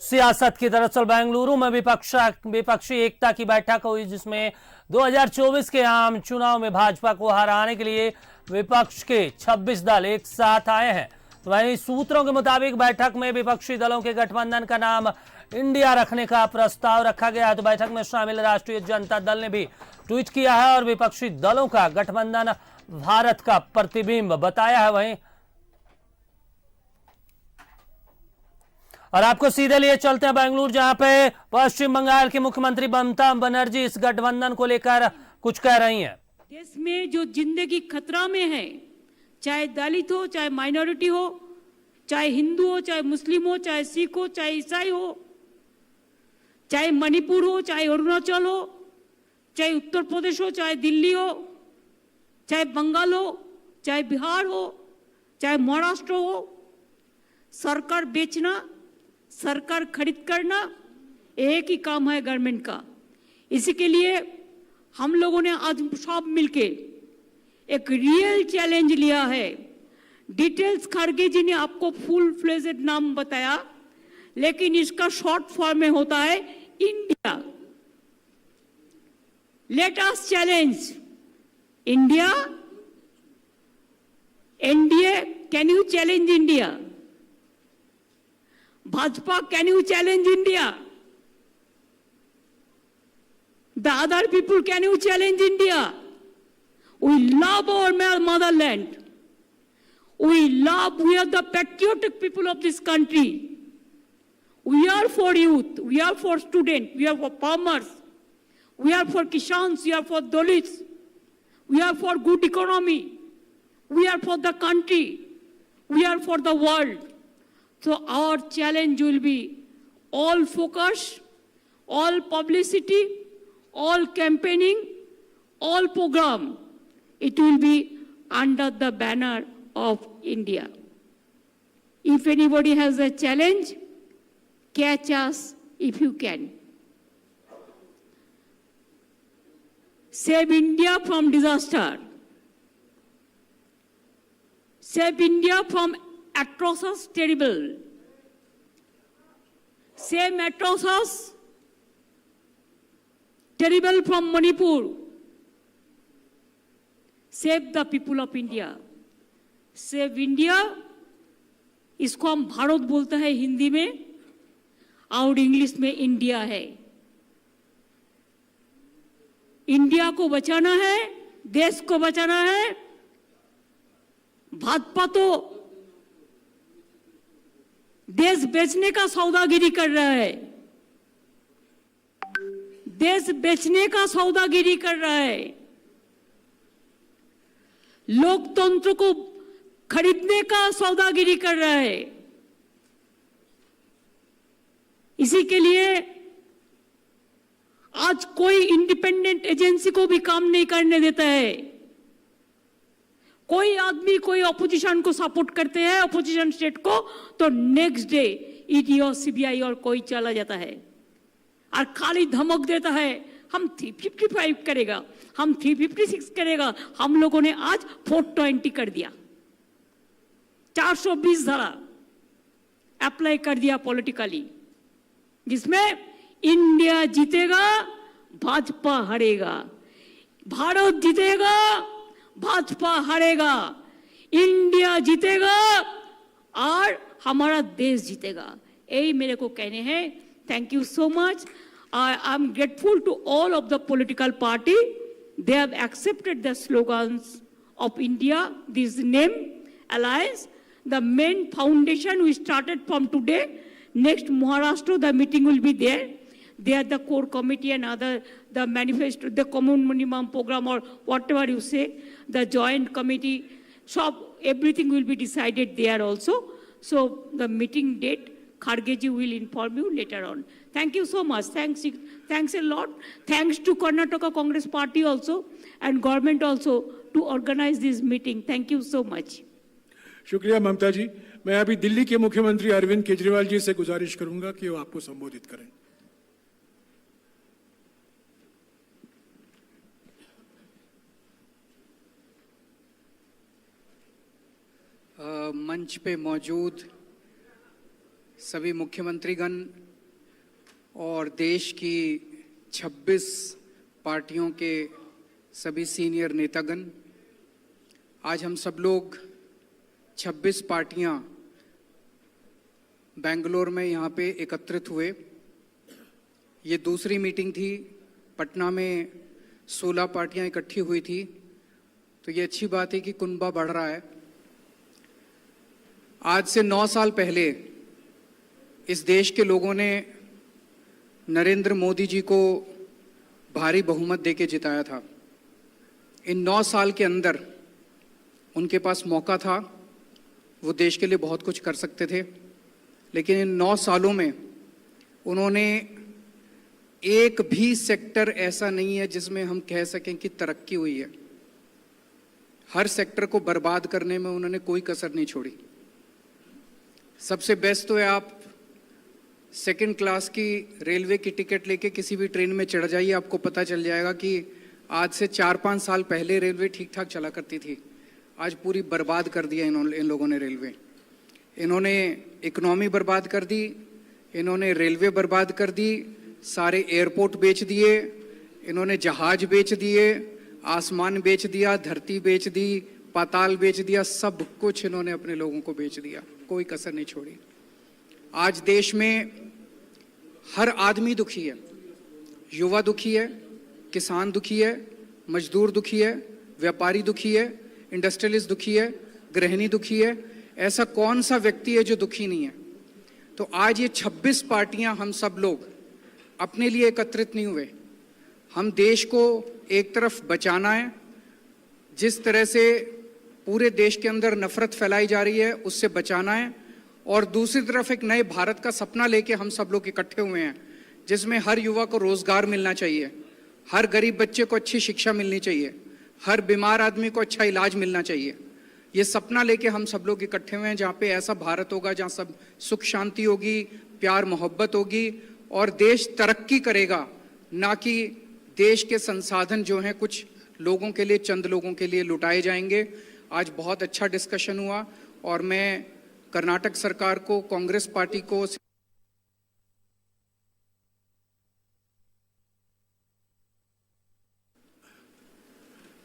सियासत की दरअसल बेंगलुरु में विपक्षी एकता की बैठक हुई, जिसमें 2024 के आम चुनाव में भाजपा को हराने के लिए विपक्ष के 26 दल एक साथ आए हैं। तो वहीं सूत्रों के मुताबिक बैठक में विपक्षी दलों के गठबंधन का नाम इंडिया रखने का प्रस्ताव रखा गया है। तो बैठक में शामिल राष्ट्रीय जनता दल ने भी ट्वीट किया है और विपक्षी दलों का गठबंधन भारत का प्रतिबिंब बताया है। वहीं और आपको सीधे लिए चलते हैं बेंगलुरु, जहां पे पश्चिम बंगाल की मुख्यमंत्री ममता बनर्जी इस गठबंधन को लेकर कुछ कह रही हैं। देश में जो जिंदगी खतरा में है, चाहे दलित हो, चाहे माइनॉरिटी हो, चाहे हिंदू हो, चाहे मुस्लिम हो, चाहे सिख हो, चाहे ईसाई हो, चाहे मणिपुर हो, चाहे अरुणाचल हो, चाहे उत्तर प्रदेश हो, चाहे दिल्ली हो, चाहे बंगाल हो, चाहे बिहार हो, चाहे महाराष्ट्र हो, सरकार बेचना, सरकार खरीद करना एक ही काम है गवर्नमेंट का। इसी के लिए हम लोगों ने आज सब मिलके एक रियल चैलेंज लिया है। डिटेल्स खड़गे जी ने आपको फुल फ्लेजेड नाम बताया, लेकिन इसका शॉर्ट फॉर्म में होता है India. Let us challenge India, NDA, can you challenge India? Bhajpa, can you challenge India? The other people, can you challenge India? We love our motherland. We are the patriotic people of this country. We are for youth, we are for students, we are for farmers, we are for Kishans, we are for Dalits, we are for good economy, we are for the country, we are for the world. So our challenge will be all focus, all publicity, all campaigning, all program. It will be under the banner of India. If anybody has a challenge, catch us if you can. Save India from disaster. Save India from atrocious terrible. Same atrocious terrible from Manipur. Save the people of India. Save India, इसको हम भारत बोलते हैं हिंदी में और English में India है। India को बचाना है, देश को बचाना है। भाजपा तो देश बेचने का सौदागिरी कर रहा है, देश बेचने का सौदागिरी कर रहा है, लोकतंत्र को खरीदने का सौदागिरी कर रहा है। इसी के लिए आज कोई इंडिपेंडेंट एजेंसी को भी काम नहीं करने देता है। कोई आदमी कोई ऑपोजिशन को सपोर्ट करते हैं, ऑपोजिशन स्टेट को, तो नेक्स्ट डे ईडी और सीबीआई और कोई चला जाता है और खाली धमक देता है हम 355 करेगा, हम 356 करेगा। हम लोगों ने आज 420 कर दिया, 420 धारा अप्लाई कर दिया पॉलिटिकली, जिसमें इंडिया जीतेगा, भाजपा हारेगा, भारत जीतेगा, भाजपा हारेगा, इंडिया जीतेगा और हमारा देश जीतेगा। यही मेरे को कहने हैं। Thank you so much. I am grateful to all of the political party. They have accepted the slogans of India, this name, alliance. The main foundation we started from today. Next Maharashtra, the meeting will be there. There the core committee and other, the manifesto, the common minimum program or whatever you say, the joint committee, so everything will be decided there also. So the meeting date, Khargeji will inform you later on. Thank you so much. Thanks a lot. Thanks to Karnataka Congress Party also and government also to organize this meeting. Thank you so much. शुक्रिया ममता जी। मैं अभी दिल्ली के मुख्यमंत्री अरविंद केजरीवाल जी से गुजारिश करूंगा कि वो आपको संबोधित करें। मंच पे मौजूद सभी मुख्यमंत्रीगण, और देश की 26 पार्टियों के सभी सीनियर नेतागण, आज हम सब लोग 26 पार्टियां बेंगलोर में यहाँ पे एकत्रित हुए। ये दूसरी मीटिंग थी। पटना में 16 पार्टियां इकट्ठी हुई थी, तो ये अच्छी बात है कि कुनबा बढ़ रहा है। आज से 9 साल पहले इस देश के लोगों ने नरेंद्र मोदी जी को भारी बहुमत देके जिताया था। इन 9 साल के अंदर उनके पास मौका था, वो देश के लिए बहुत कुछ कर सकते थे, लेकिन इन 9 सालों में उन्होंने एक भी सेक्टर ऐसा नहीं है जिसमें हम कह सकें कि तरक्की हुई है। हर सेक्टर को बर्बाद करने में उन्होंने कोई कसर नहीं छोड़ी। सबसे बेस्ट तो है आप सेकंड क्लास की रेलवे की टिकट लेके किसी भी ट्रेन में चढ़ जाइए, आपको पता चल जाएगा कि आज से 4-5 साल पहले रेलवे ठीक ठाक चला करती थी। आज पूरी बर्बाद कर दिया इन लोगों ने रेलवे। इन्होंने इकोनॉमी बर्बाद कर दी, इन्होंने रेलवे बर्बाद कर दी, सारे एयरपोर्ट बेच दिए, इन्होंने जहाज बेच दिए, आसमान बेच दिया, धरती बेच दी, पाताल बेच दिया, सब कुछ इन्होंने अपने लोगों को बेच दिया, कोई कसर नहीं छोड़ी। आज देश में हर आदमी दुखी है। युवा दुखी है, किसान दुखी है, मजदूर दुखी है, व्यापारी दुखी है, इंडस्ट्रियलिस्ट दुखी है, गृहिणी दुखी है। ऐसा कौन सा व्यक्ति है जो दुखी नहीं है? तो आज ये 26 पार्टियां, हम सब लोग अपने लिए एकत्रित नहीं हुए। हम देश को एक तरफ बचाना है, जिस तरह से पूरे देश के अंदर नफरत फैलाई जा रही है उससे बचाना है, और दूसरी तरफ एक नए भारत का सपना लेके हम सब लोग इकट्ठे हुए हैं, जिसमें हर युवा को रोजगार मिलना चाहिए, हर गरीब बच्चे को अच्छी शिक्षा मिलनी चाहिए, हर बीमार आदमी को अच्छा इलाज मिलना चाहिए। ये सपना लेके हम सब लोग इकट्ठे हुए हैं, जहाँ पे ऐसा भारत होगा जहाँ सब सुख शांति होगी, प्यार मोहब्बत होगी और देश तरक्की करेगा, ना कि देश के संसाधन जो हैं कुछ लोगों के लिए, चंद लोगों के लिए लुटाए जाएंगे। आज बहुत अच्छा डिस्कशन हुआ और मैं कर्नाटक सरकार को, कांग्रेस पार्टी को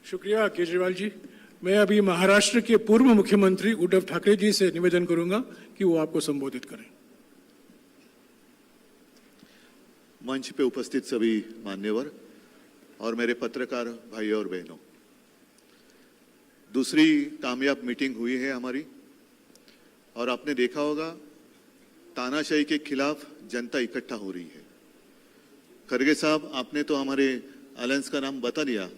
शुक्रिया केजरीवाल जी। मैं अभी महाराष्ट्र के पूर्व मुख्यमंत्री उद्धव ठाकरे जी से निवेदन करूंगा कि वो आपको संबोधित करें। मंच पे उपस्थित सभी मान्यवर और मेरे पत्रकार भाई और बहनों, दूसरी कामयाब मीटिंग हुई है हमारी और आपने देखा होगा तानाशाही के खिलाफ जनता इकट्ठा हो रही है। खरगे साहब, आपने तो हमारे अलायंस का नाम बता दिया,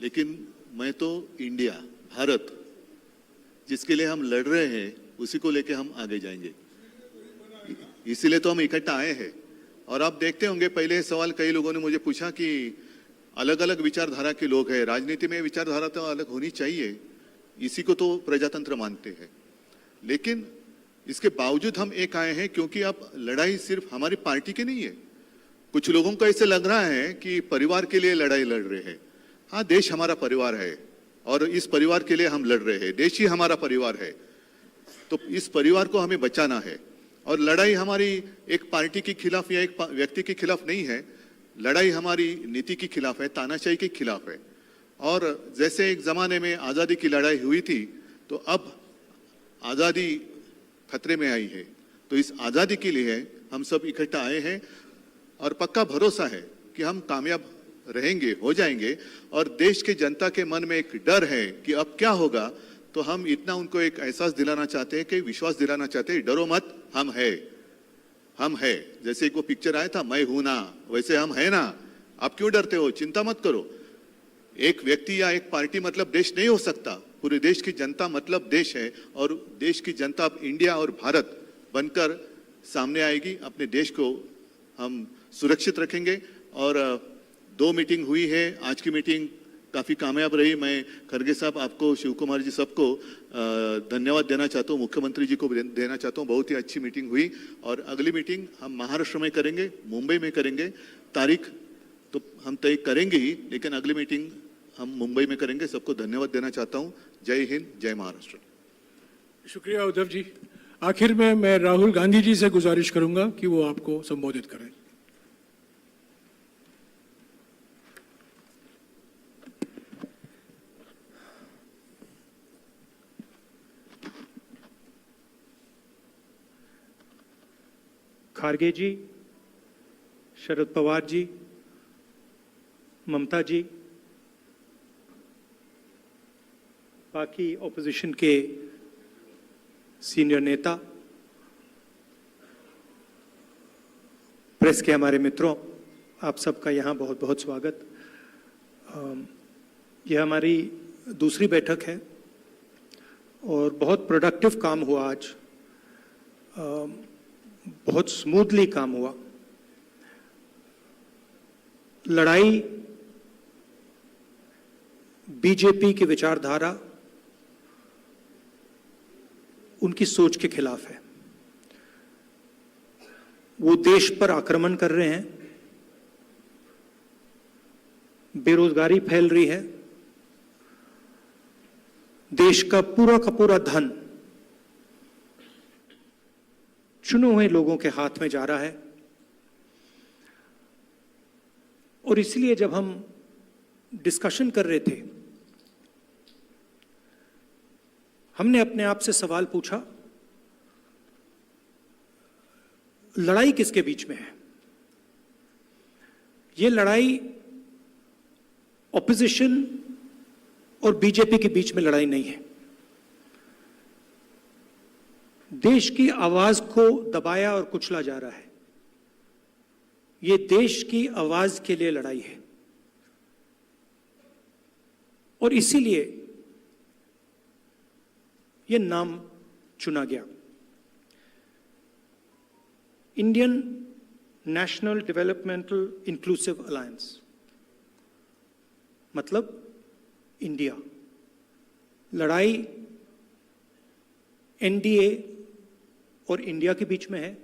लेकिन मैं तो इंडिया, भारत, जिसके लिए हम लड़ रहे हैं उसी को लेके हम आगे जाएंगे। इसीलिए तो हम इकट्ठा आए हैं। और आप देखते होंगे, पहले सवाल कई लोगों ने मुझे पूछा कि अलग अलग विचारधारा के लोग हैं, राजनीति में विचारधारा तो अलग होनी चाहिए, इसी को तो प्रजातंत्र मानते हैं। लेकिन इसके बावजूद हम एक आए हैं क्योंकि अब लड़ाई सिर्फ हमारी पार्टी की नहीं है। कुछ लोगों को ऐसे लग रहा है कि परिवार के लिए लड़ाई लड़ रहे हैं। हाँ, देश हमारा परिवार है और इस परिवार के लिए हम लड़ रहे हैं। देश ही हमारा परिवार है, तो इस परिवार को हमें बचाना है। और लड़ाई हमारी एक पार्टी के खिलाफ या एक व्यक्ति के खिलाफ नहीं है, लड़ाई हमारी नीति के खिलाफ है, तानाशाही के खिलाफ है। और जैसे एक जमाने में आज़ादी की लड़ाई हुई थी, तो अब आज़ादी खतरे में आई है। तो इस आज़ादी के लिए हम सब इकट्ठा आए हैं और पक्का भरोसा है कि हम कामयाब रहेंगे, हो जाएंगे। और देश के जनता के मन में एक डर है कि अब क्या होगा, तो हम इतना उनको एक एहसास दिलाना चाहते हैं, कि विश्वास दिलाना चाहते हैं, डरो मत, हम है। जैसे एक वो पिक्चर आया था, मैं हूं ना, वैसे हम है ना। आप क्यों डरते हो? चिंता मत करो। एक व्यक्ति या एक पार्टी मतलब देश नहीं हो सकता, पूरे देश की जनता मतलब देश है। और देश की जनता अब इंडिया और भारत बनकर सामने आएगी। अपने देश को हम सुरक्षित रखेंगे। और 2 मीटिंग हुई है, आज की मीटिंग काफ़ी कामयाब रही। मैं खरगे साहब, आपको, शिव कुमार जी, सबको धन्यवाद देना चाहता हूँ, मुख्यमंत्री जी को देना चाहता हूँ। बहुत ही अच्छी मीटिंग हुई। और अगली मीटिंग हम महाराष्ट्र में करेंगे, मुंबई में करेंगे। तारीख तो हम तय करेंगे ही, लेकिन अगली मीटिंग हम मुंबई में करेंगे। सबको धन्यवाद देना चाहता हूँ। जय हिंद, जय महाराष्ट्र। शुक्रिया उद्धव जी। आखिर में मैं राहुल गांधी जी से गुजारिश करूंगा कि वो आपको संबोधित करें। खारगे जी, शरद पवार जी, ममता जी, बाकी ऑपोजिशन के सीनियर नेता, प्रेस के हमारे मित्रों, आप सबका यहाँ बहुत बहुत स्वागत। यह हमारी दूसरी बैठक है और बहुत प्रोडक्टिव काम हुआ आज, बहुत स्मूथली काम हुआ। लड़ाई बीजेपी की विचारधारा, उनकी सोच के खिलाफ है। वो देश पर आक्रमण कर रहे हैं, बेरोजगारी फैल रही है, देश का पूरा धन चुने हुए लोगों के हाथ में जा रहा है। और इसलिए जब हम डिस्कशन कर रहे थे, हमने अपने आप से सवाल पूछा, लड़ाई किसके बीच में है? ये लड़ाई ऑपोजिशन और बीजेपी के बीच में लड़ाई नहीं है। देश की आवाज को दबाया और कुचला जा रहा है। ये देश की आवाज के लिए लड़ाई है और इसीलिए ये नाम चुना गया, Indian national developmental inclusive alliance, मतलब इंडिया। लड़ाई एनडीए और इंडिया के बीच में है,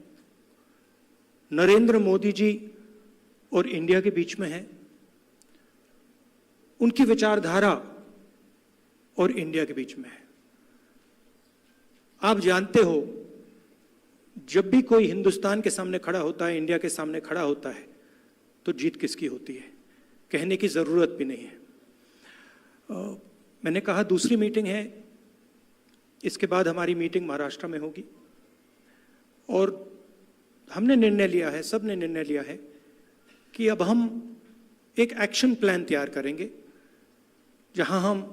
नरेंद्र मोदी जी और इंडिया के बीच में है, उनकी विचारधारा और इंडिया के बीच में है। आप जानते हो, जब भी कोई हिंदुस्तान के सामने खड़ा होता है, इंडिया के सामने खड़ा होता है, तो जीत किसकी होती है? कहने की जरूरत भी नहीं है। मैंने कहा दूसरी मीटिंग है, इसके बाद हमारी मीटिंग महाराष्ट्र में होगी और हमने निर्णय लिया है, सबने निर्णय लिया है कि अब हम एक एक्शन प्लान तैयार करेंगे जहां हम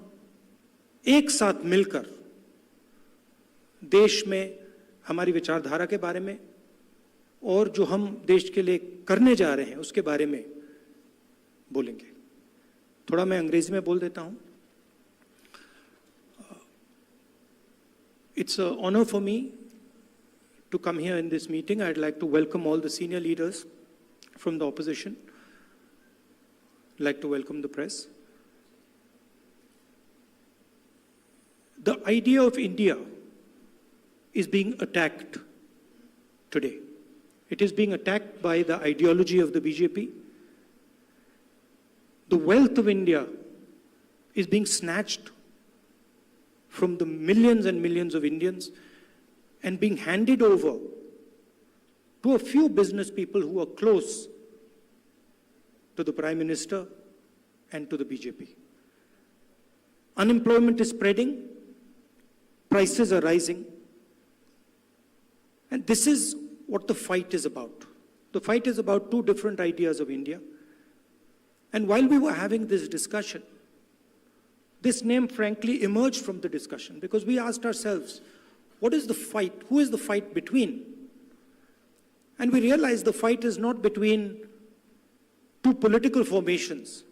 एक साथ मिलकर देश में हमारी विचारधारा के बारे में और जो हम देश के लिए करने जा रहे हैं उसके बारे में बोलेंगे। थोड़ा मैं अंग्रेजी में बोल देता हूं। It's an honor for me to come here in this meeting. I'd like to welcome all the senior leaders from the opposition. I'd like to welcome the press. The idea of India is being attacked today. It is being attacked by the ideology of the BJP. The wealth of India is being snatched from the millions and millions of Indians and being handed over to a few business people who are close to the Prime Minister and to the BJP. Unemployment is spreading, prices are rising, and this is what the fight is about. The fight is about two different ideas of India. And while we were having this discussion, this name frankly emerged from the discussion because we asked ourselves, what is the fight? Who is the fight between? And we realized the fight is not between two political formations.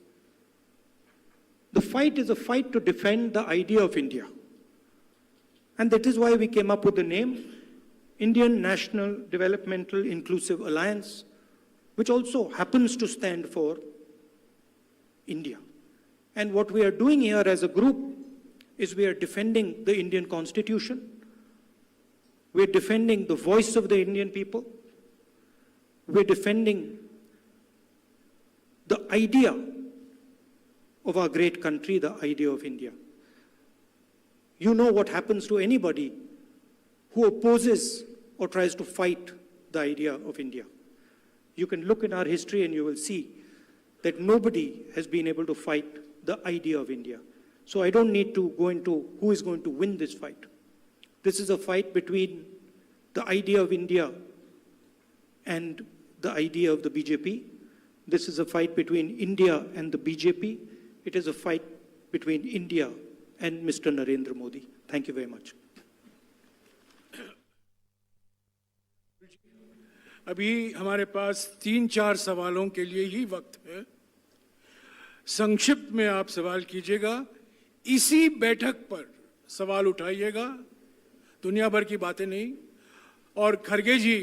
The fight is a fight to defend the idea of India. And that is why we came up with the name Indian National Developmental Inclusive Alliance, which also happens to stand for India. And what we are doing here as a group is we are defending the Indian Constitution. We are defending the voice of the Indian people. We are defending the idea of our great country, the idea of India. You know what happens to anybody who opposes or tries to fight the idea of India. You can look in our history and you will see that nobody has been able to fight the idea of India. So I don't need to go into who is going to win this fight. This is a fight between the idea of India and the idea of the BJP. This is a fight between India and the BJP. It is a fight between India and Mr. Narendra Modi. Thank you very much. अभी हमारे पास 3-4 सवालों के लिए ही वक्त है। संक्षिप्त में आप सवाल कीजिएगा, इसी बैठक पर सवाल उठाइएगा, दुनिया भर की बातें नहीं। और खरगे जी,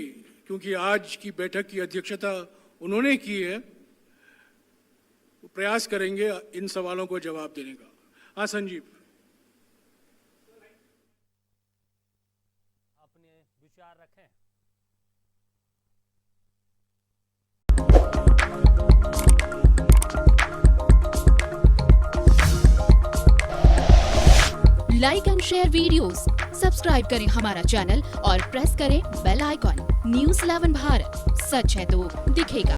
क्योंकि आज की बैठक की अध्यक्षता उन्होंने की है, प्रयास करेंगे इन सवालों को जवाब देने का। हाँ संजीव, अपने विचार रखें। Like and share videos, subscribe करें हमारा चैनल और प्रेस करें बेल आइकॉन। न्यूज़ 11 भारत, सच है तो दिखेगा।